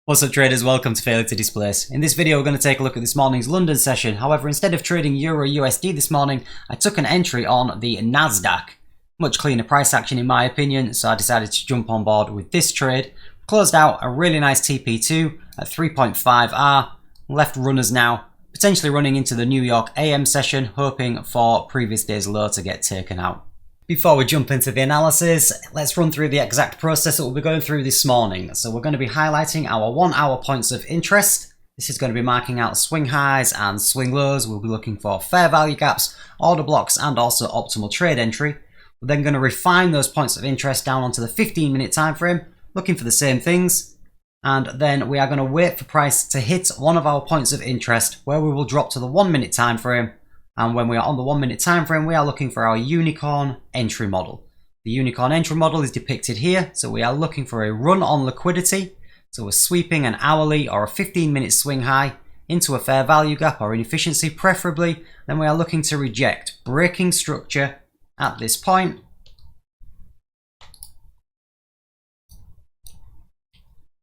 What's up traders, welcome to Failure to Displace. In this video we're going to take a look at this morning's London session. However, instead of trading Euro USD this morning, I took an entry on the NASDAQ. Much cleaner price action in my opinion, so I decided to jump on board with this trade. Closed out a really nice TP2 at 3.5R. Left runners now, potentially running into the New York AM session, hoping for previous day's low to get taken out. Before we jump into the analysis, let's run through the exact process that we'll be going through this morning. So we're going to be highlighting our 1 hour points of interest. This is going to be marking out swing highs and swing lows. We'll be looking for fair value gaps, order blocks, and also optimal trade entry. We're then going to refine those points of interest down onto the 15-minute time frame, looking for the same things. And then we are going to wait for price to hit one of our points of interest, where we will drop to the 1 minute time frame. And when we are on the 1 minute time frame, we are looking for our unicorn entry model. The unicorn entry model is depicted here. So we are looking for a run on liquidity. So we're sweeping an hourly or a 15-minute swing high into a fair value gap or inefficiency preferably. Then we are looking to reject breaking structure at this point.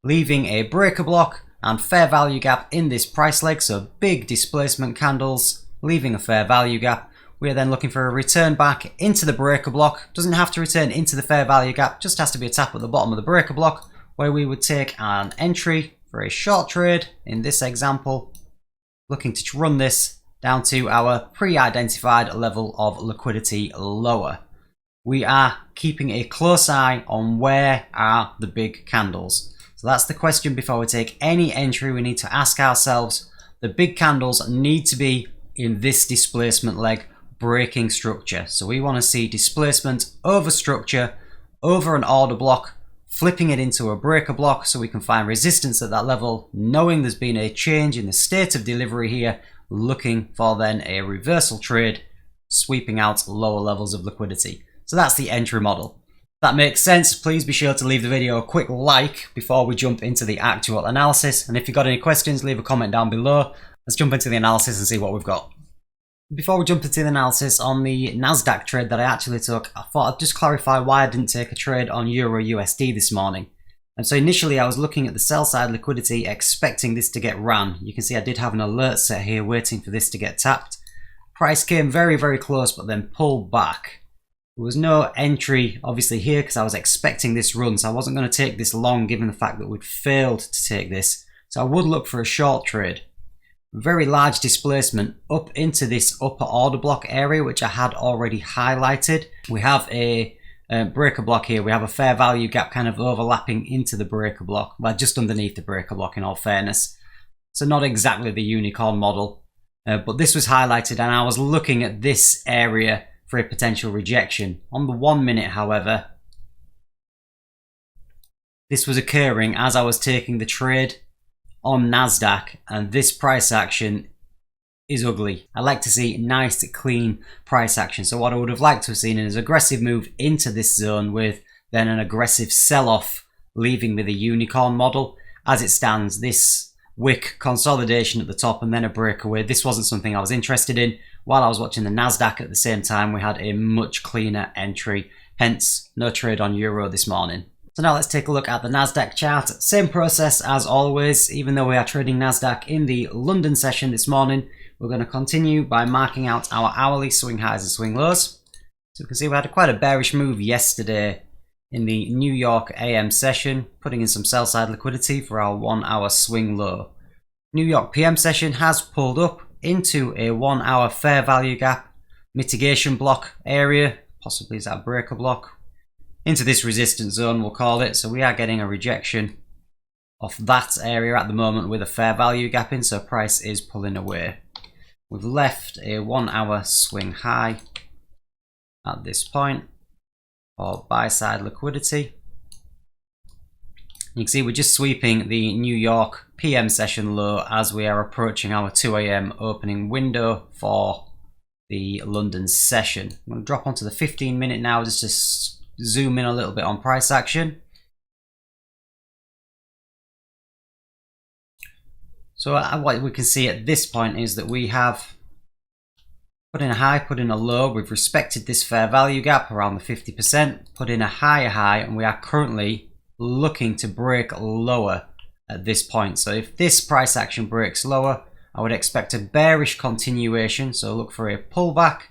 Leaving a breaker block and fair value gap in this price leg. So big displacement candles. Leaving a fair value gap. We are then looking for a return back into the breaker block. Doesn't have to return into the fair value gap, just has to be a tap at the bottom of the breaker block, where we would take an entry for a short trade in this example, looking to run this down to our pre-identified level of liquidity lower. We are keeping a close eye on where are the big candles. So that's the question before we take any entry. We need to ask ourselves, the big candles need to be in this displacement leg, breaking structure. So we want to see displacement over structure, over an order block, flipping it into a breaker block so we can find resistance at that level, knowing there's been a change in the state of delivery here, looking for then a reversal trade, sweeping out lower levels of liquidity. So that's the entry model. If that makes sense, please be sure to leave the video a quick like before we jump into the actual analysis. And if you've got any questions, leave a comment down below. Let's jump into the analysis and see what we've got. Before we jump into the analysis on the NASDAQ trade that I actually took, I thought I'd just clarify why I didn't take a trade on Euro USD this morning. And so initially I was looking at the sell side liquidity, expecting this to get ran. You can see I did have an alert set here waiting for this to get tapped. Price came very, very close but then pulled back. There was no entry obviously here because I was expecting this run, so I wasn't going to take this long given the fact that we'd failed to take this. So I would look for a short trade. Very large displacement up into this upper order block area, which I had already highlighted. We have a breaker block here. We have a fair value gap kind of overlapping into the breaker block, well, just underneath the breaker block in all fairness. So not exactly the unicorn model, but this was highlighted and I was looking at this area for a potential rejection. On the 1 minute, however, this was occurring as I was taking the trade on NASDAQ, and this price action is ugly. I like to see nice clean price action. So what I would have liked to have seen is an aggressive move into this zone with then an aggressive sell-off, leaving me the unicorn model. As it stands, this wick consolidation at the top and then a breakaway. This wasn't something I was interested in. While I was watching the NASDAQ at the same time, we had a much cleaner entry. Hence, no trade on Euro this morning. So now let's take a look at the NASDAQ chart. Same process as always, even though we are trading NASDAQ in the London session this morning, we're going to continue by marking out our hourly swing highs and swing lows. So we can see we had quite a bearish move yesterday in the New York AM session, putting in some sell side liquidity for our 1 hour swing low. New York PM session has pulled up into a 1 hour fair value gap, mitigation block area, possibly is that a breaker block, into this resistance zone we'll call it. So we are getting a rejection of that area at the moment with a fair value gap in, so price is pulling away. We've left a 1 hour swing high at this point for buy side liquidity. You can see we're just sweeping the New York PM session low as we are approaching our 2 AM opening window for the London session. I'm going to drop onto the 15-minute now just to zoom in a little bit on price action. So what we can see at this point is that we have put in a high, put in a low. We've respected this fair value gap around the 50%, put in a higher high, and we are currently looking to break lower at this point. So if this price action breaks lower, I would expect a bearish continuation. So look for a pullback,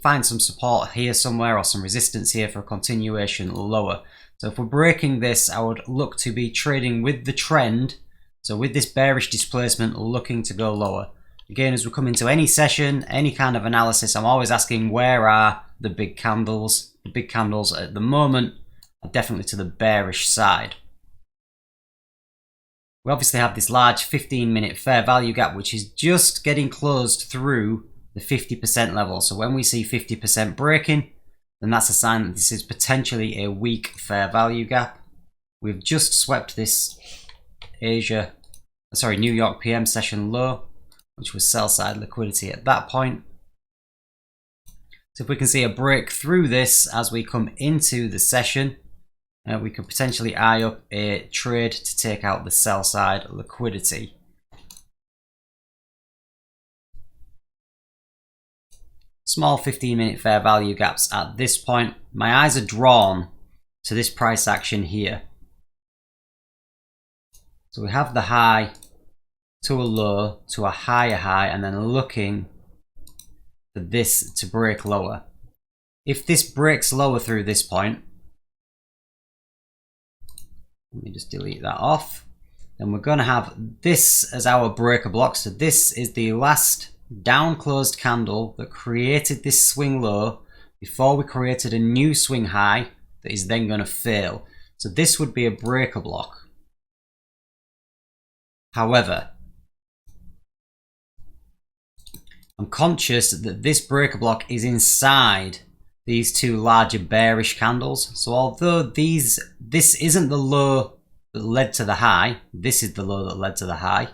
find some support here somewhere or some resistance here for a continuation lower. So if we're breaking this, I would look to be trading with the trend. So with this bearish displacement looking to go lower. Again, as we come into any session, any kind of analysis, I'm always asking where are the big candles? The big candles at the moment are definitely to the bearish side. We obviously have this large 15-minute fair value gap, which is just getting closed through the 50% level. So when we see 50% breaking, then that's a sign that this is potentially a weak fair value gap. We've just swept this New York PM session low, which was sell side liquidity at that point. So if we can see a break through this as we come into the session, we could potentially eye up a trade to take out the sell side liquidity. Small 15-minute fair value gaps at this point. My eyes are drawn to this price action here. So we have the high to a low to a higher high, and then looking for this to break lower. If this breaks lower through this point, let me just delete that off, then we're going to have this as our breaker block. So this is the last down closed candle that created this swing low before we created a new swing high that is then going to fail. So this would be a breaker block. However, I'm conscious that this breaker block is inside these two larger bearish candles. So although this isn't the low that led to the high, this is the low that led to the high.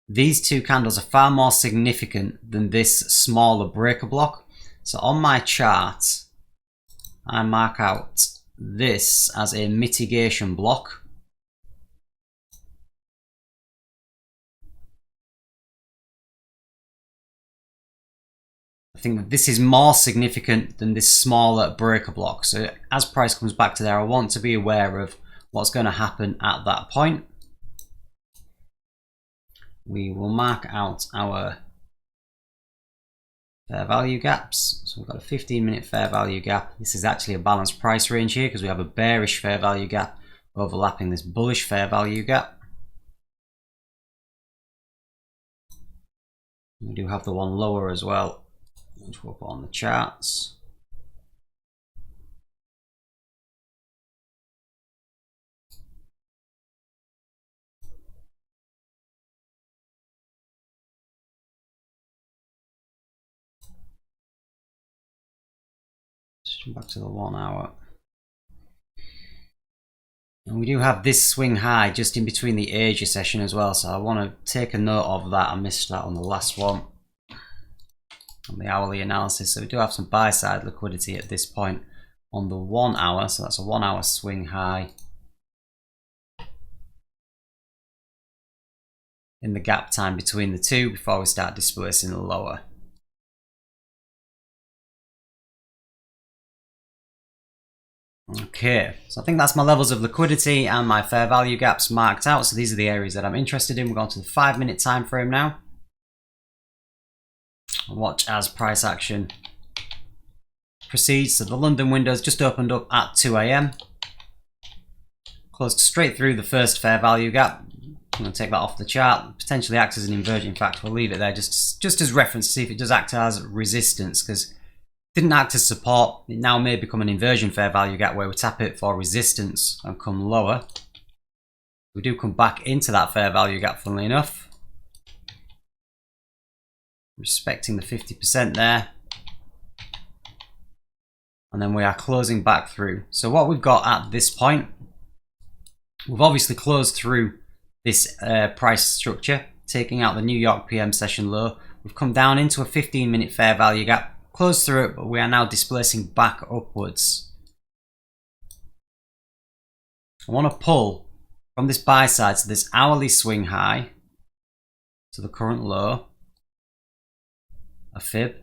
These two candles are far more significant than this smaller breaker block. So on my chart, I mark out this as a mitigation block. I think that this is more significant than this smaller breaker block. So as price comes back to there, I want to be aware of what's going to happen at that point. We will mark out our fair value gaps. So we've got a 15-minute fair value gap. This is actually a balanced price range here because we have a bearish fair value gap overlapping this bullish fair value gap. We do have the one lower as well, which we'll put on the charts. Let's jump back to the 1 hour. And we do have this swing high just in between the Asia session as well, so I want to take a note of that. I missed that on the last one, on the hourly analysis. So we do have some buy side liquidity at this point on the 1 hour, so that's a 1 hour swing high in the gap time between the two before we start displacing the lower. Okay, so I think that's my levels of liquidity and my fair value gaps marked out. So these are the areas that I'm interested in. We're going to the 5-minute time frame now. Watch as price action proceeds. So the London windows just opened up at 2 AM. Closed straight through the first fair value gap. I'm going to take that off the chart. Potentially acts as an inversion factor. We'll leave it there just as reference to see if it does act as resistance, because didn't act as support. It now may become an inversion fair value gap where we tap it for resistance and come lower. We do come back into that fair value gap, funnily enough. Respecting the 50% there. And then we are closing back through. So what we've got at this point, we've obviously closed through this price structure, taking out the New York PM session low. We've come down into a 15-minute fair value gap. Close through it, but we are now displacing back upwards. I want to pull from this buy side to this hourly swing high to the current low, a fib.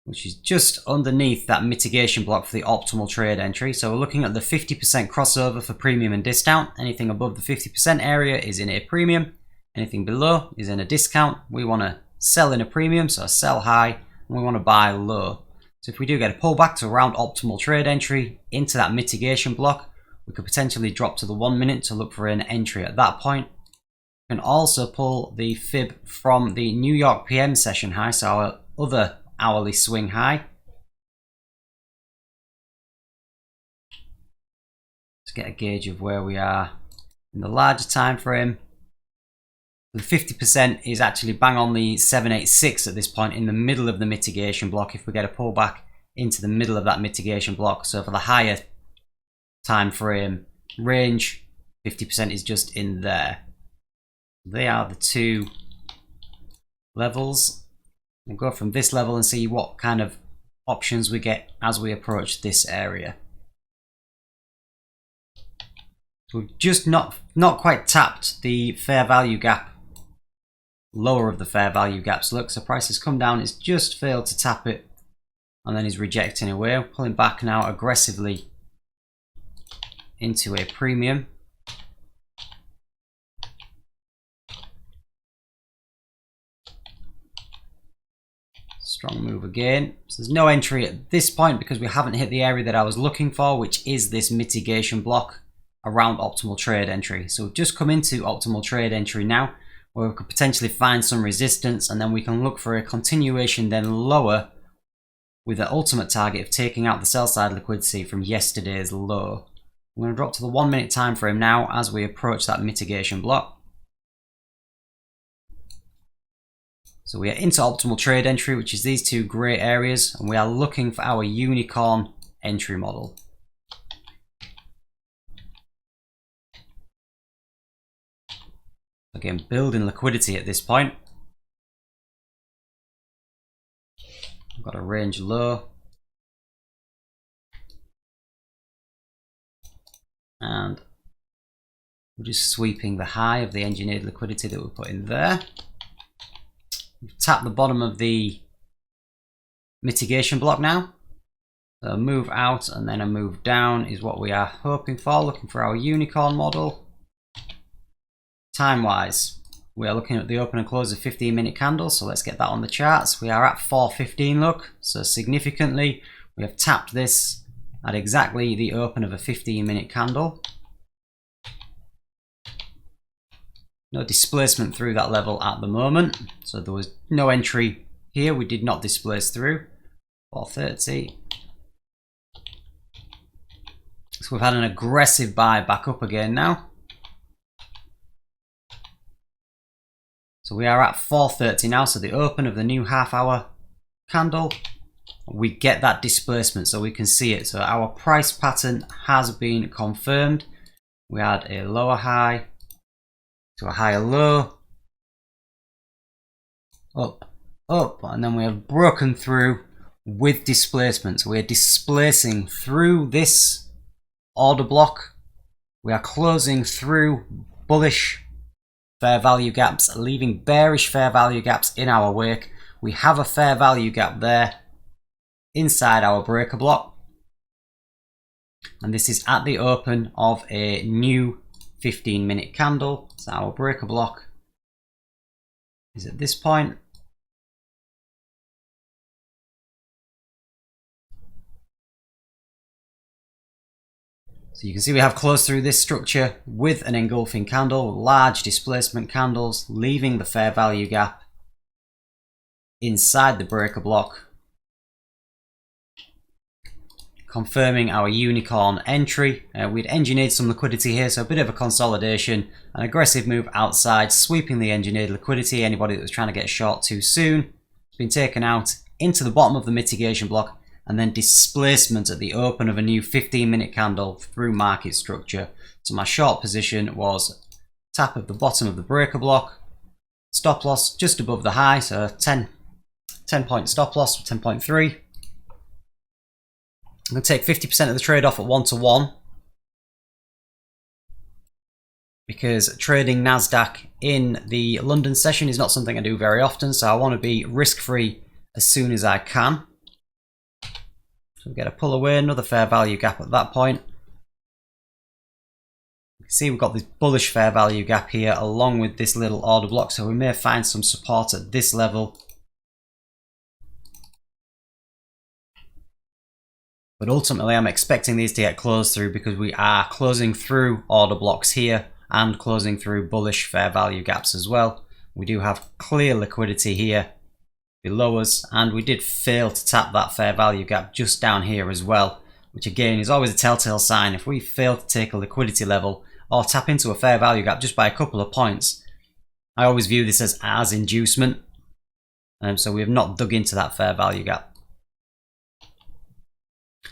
which is just underneath that mitigation block for the optimal trade entry. So we're looking at the 50% crossover for premium and discount. Anything above the 50% area is in a premium. Anything below is in a discount. We want to sell in a premium, so sell high, and we want to buy low. So if we do get a pullback to around optimal trade entry into that mitigation block, we could potentially drop to the 1 minute to look for an entry at that point. We can also pull the fib from the New York PM session high, so our other hourly swing high. Let's get a gauge of where we are in the larger time frame. The 50% is actually bang on the 786 at this point in the middle of the mitigation block if we get a pullback into the middle of that mitigation block. So for the higher time frame range, 50% is just in there. They are the two levels. We'll go from this level and see what kind of options we get as we approach this area. So we've just not quite tapped the fair value gap, lower of the fair value gaps. Look, so price has come down, it's just failed to tap it, and then is rejecting away. Pulling back now aggressively into a premium. Strong move again. So there's no entry at this point because we haven't hit the area that I was looking for, which is this mitigation block around optimal trade entry. So we've just come into optimal trade entry now, where we could potentially find some resistance, and then we can look for a continuation then lower with the ultimate target of taking out the sell side liquidity from yesterday's low. I'm going to drop to the 1 minute time frame now as we approach that mitigation block. So we are into optimal trade entry, which is these two grey areas, and we are looking for our unicorn entry model. Again, building liquidity at this point. I've got a range low. And we're just sweeping the high of the engineered liquidity that we put in there. We've tapped the bottom of the mitigation block now. So a move out and then a move down is what we are hoping for, looking for our unicorn model. Time wise, we are looking at the open and close of 15-minute candles, so let's get that on the charts. We are at 4:15, look, so significantly we have tapped this at exactly the open of a 15-minute candle. No displacement through that level at the moment, so there was no entry here. We did not displace through. 4:30. So we've had an aggressive buy back up again now. So we are at 4:30 now, so the open of the new half-hour candle, we get that displacement so we can see it. So our price pattern has been confirmed. We had a lower high to a higher low, up, up, and then we have broken through with displacement. So we are displacing through this order block. We are closing through bullish fair value gaps, leaving bearish fair value gaps in our wake. We have a fair value gap there inside our breaker block, and this is at the open of a new 15-minute candle. So our breaker block is at this point. So you can see we have closed through this structure with an engulfing candle, large displacement candles, leaving the fair value gap inside the breaker block, confirming our unicorn entry. We'd engineered some liquidity here, so a bit of a consolidation, an aggressive move outside, sweeping the engineered liquidity. Anybody that was trying to get short too soon has been taken out into the bottom of the mitigation block, and then displacement at the open of a new 15-minute candle through market structure. So my short position was tap of the bottom of the breaker block, stop loss just above the high, so 10 point stop loss, 10.3. I'm going to take 50% of the trade off at 1-to-1 because trading NASDAQ in the London session is not something I do very often, so I want to be risk-free as soon as I can. So we get a pull away, another fair value gap at that point. You can see we've got this bullish fair value gap here along with this little order block, so we may find some support at this level. But ultimately I'm expecting these to get closed through because we are closing through order blocks here and closing through bullish fair value gaps as well. We do have clear liquidity here below us, and we did fail to tap that fair value gap just down here as well, which again is always a telltale sign. If we fail to take a liquidity level or tap into a fair value gap just by a couple of points, I always view this as inducement, so we have not dug into that fair value gap.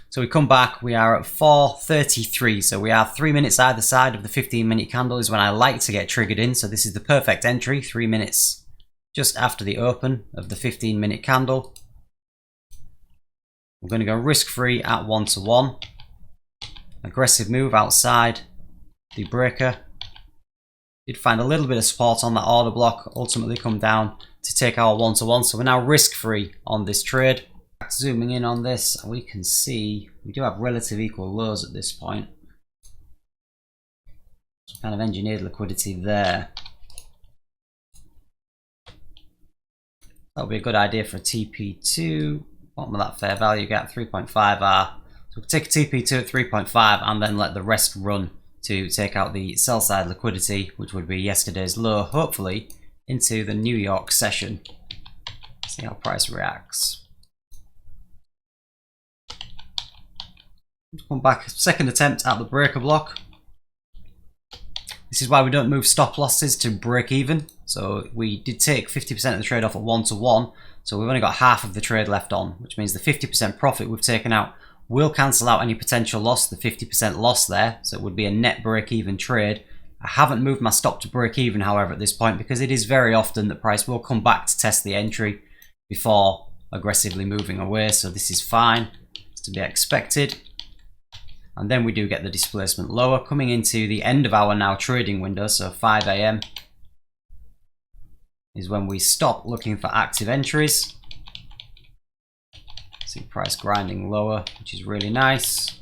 So we come back, we are at 4:33, so we are 3 minutes either side of the 15-minute candle is when I like to get triggered in. So this is the perfect entry, 3 minutes just after the open of the 15-minute candle. We're going to go risk-free at 1-to-1. Aggressive move outside the breaker. Did find a little bit of support on that order block, ultimately come down to take our 1-to-1. So we're now risk-free on this trade. Zooming in on this, we can see we do have relative equal lows at this point. So kind of engineered liquidity there. That'll be a good idea for a TP2. Bottom of that fair value gap, 3.5R. So we'll take a TP2 at 3.5 and then let the rest run to take out the sell side liquidity, which would be yesterday's low, hopefully into the New York session. See how price reacts. Come back, second attempt at the breaker block. This is why we don't move stop losses to break even. So we did take 50% of the trade off at 1-to-1. So we've only got half of the trade left on, which means the 50% profit we've taken out will cancel out any potential loss, the 50% loss there. So it would be a net break even trade. I haven't moved my stop to break even, however, at this point, because it is very often that price will come back to test the entry before aggressively moving away. So this is fine. It's to be expected. And then we do get the displacement lower coming into the end of our now trading window. So 5 AM is when we stop looking for active entries. See price grinding lower, which is really nice.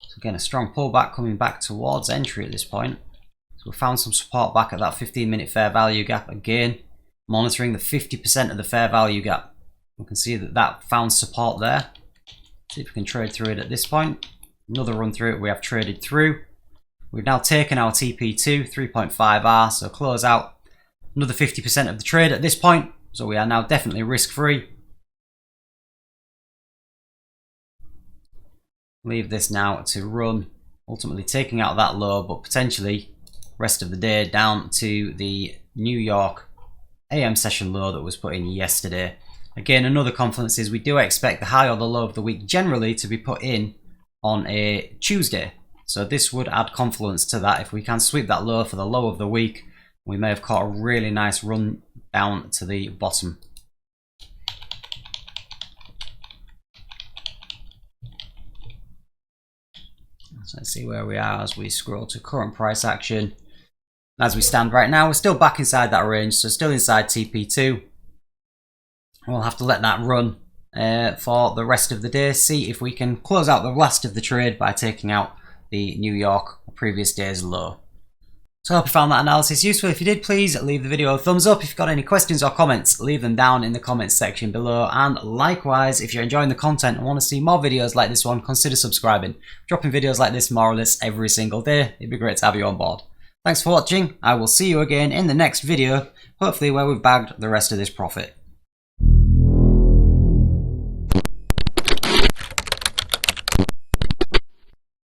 So again, a strong pullback coming back towards entry at this point. So we found some support back at that 15-minute fair value gap again, monitoring the 50% of the fair value gap. We can see that that found support there. See if we can trade through it at this point. Another run through it we have traded through. We've now taken our TP2, 3.5R, so close out another 50% of the trade at this point. So we are now definitely risk-free. Leave this now to run, ultimately taking out that low, but potentially rest of the day down to the New York AM session low that was put in yesterday. Again, another confluence is we do expect the high or the low of the week generally to be put in on a Tuesday. So this would add confluence to that. If we can sweep that low for the low of the week, we may have caught a really nice run down to the bottom. So let's see where we are as we scroll to current price action. As we stand right now, we're still back inside that range, so still inside TP2. We'll have to let that run for the rest of the day, see if we can close out the last of the trade by taking out the New York previous day's low. So I hope you found that analysis useful. If you did, please leave the video a thumbs up. If you've got any questions or comments, leave them down in the comments section below. And likewise, if you're enjoying the content and want to see more videos like this one, consider subscribing. Dropping videos like this more or less every single day. It'd be great to have you on board. Thanks for watching. I will see you again in the next video, hopefully where we've bagged the rest of this profit.